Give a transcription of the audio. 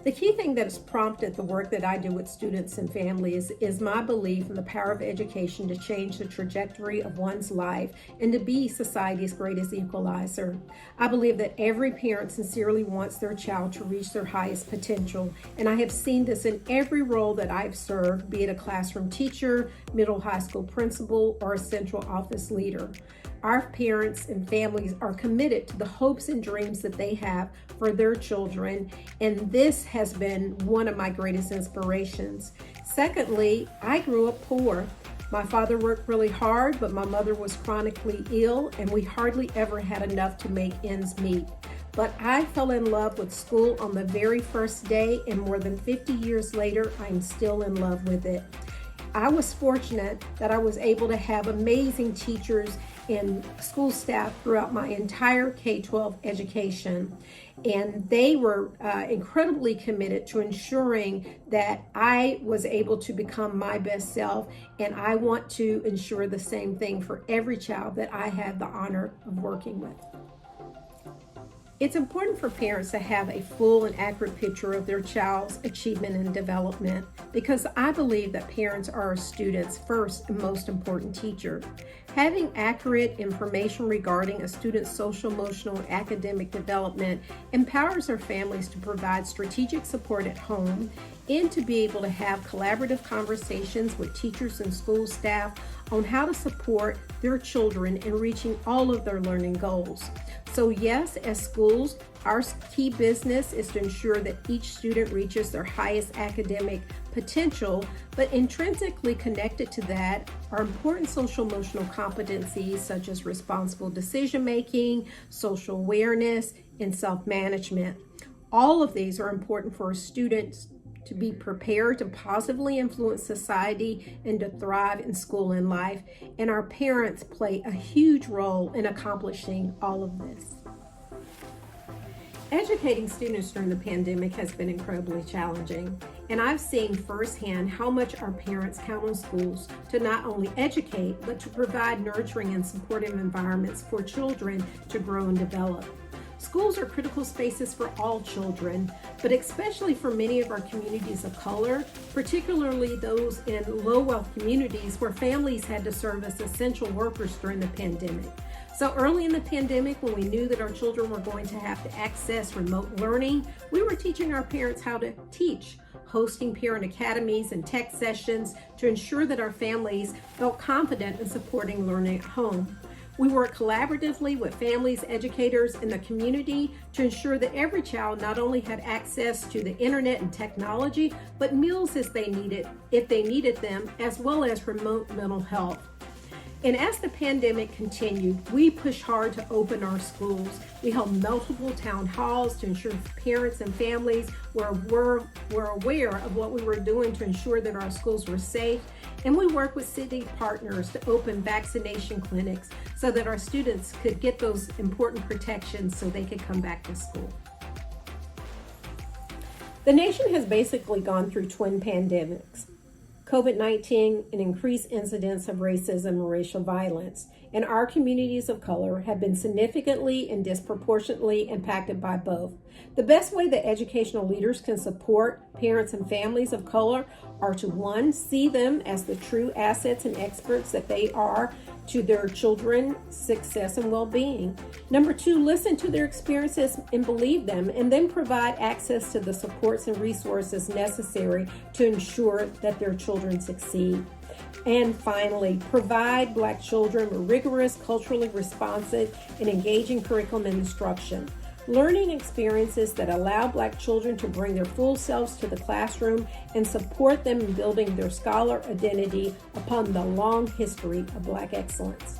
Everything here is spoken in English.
The key thing that has prompted the work that I do with students and families is my belief in the power of education to change the trajectory of one's life and to be society's greatest equalizer. I believe that every parent sincerely wants their child to reach their highest potential, and I have seen this in every role that I've served, be it a classroom teacher, middle high school principal, or a central office leader. Our parents and families are committed to the hopes and dreams that they have for their children, and this has been one of my greatest inspirations. Secondly, I grew up poor. My father worked really hard, but my mother was chronically ill, and we hardly ever had enough to make ends meet. But I fell in love with school on the very first day, and more than 50 years later, I'm still in love with it. I was fortunate that I was able to have amazing teachers and school staff throughout my entire K-12 education. And they were incredibly committed to ensuring that I was able to become my best self. And I want to ensure the same thing for every child that I have the honor of working with. It's important for parents to have a full and accurate picture of their child's achievement and development because I believe that parents are our students' first and most important teacher. Having accurate information regarding a student's social, emotional, and academic development empowers our families to provide strategic support at home and to be able to have collaborative conversations with teachers and school staff on how to support their children in reaching all of their learning goals. So yes, as schools, our key business is to ensure that each student reaches their highest academic potential, but intrinsically connected to that are important social emotional competencies such as responsible decision making, social awareness, and self-management. All of these are important for students to be prepared to positively influence society and to thrive in school and life. And our parents play a huge role in accomplishing all of this. Educating students during the pandemic has been incredibly challenging, and I've seen firsthand how much our parents count on schools to not only educate, but to provide nurturing and supportive environments for children to grow and develop. Schools are critical spaces for all children, but especially for many of our communities of color, particularly those in low-wealth communities where families had to serve as essential workers during the pandemic. So early in the pandemic, when we knew that our children were going to have to access remote learning, we were teaching our parents how to teach, hosting parent academies and tech sessions to ensure that our families felt confident in supporting learning at home. We work collaboratively with families, educators, and the community to ensure that every child not only had access to the internet and technology, but meals if they needed them, as well as remote mental health. And as the pandemic continued, we pushed hard to open our schools. We held multiple town halls to ensure parents and families were aware of what we were doing to ensure that our schools were safe. And we worked with city partners to open vaccination clinics so that our students could get those important protections so they could come back to school. The nation has basically gone through twin pandemics. COVID-19 and increased incidents of racism and racial violence, and our communities of color have been significantly and disproportionately impacted by both. The best way that educational leaders can support parents and families of color are to, one, see them as the true assets and experts that they are to their children's success and well-being. Number two, listen to their experiences and believe them, and then provide access to the supports and resources necessary to ensure that their children succeed. And finally, provide Black children with rigorous, culturally responsive, and engaging curriculum and instruction. Learning experiences that allow Black children to bring their full selves to the classroom and support them in building their scholar identity upon the long history of Black excellence.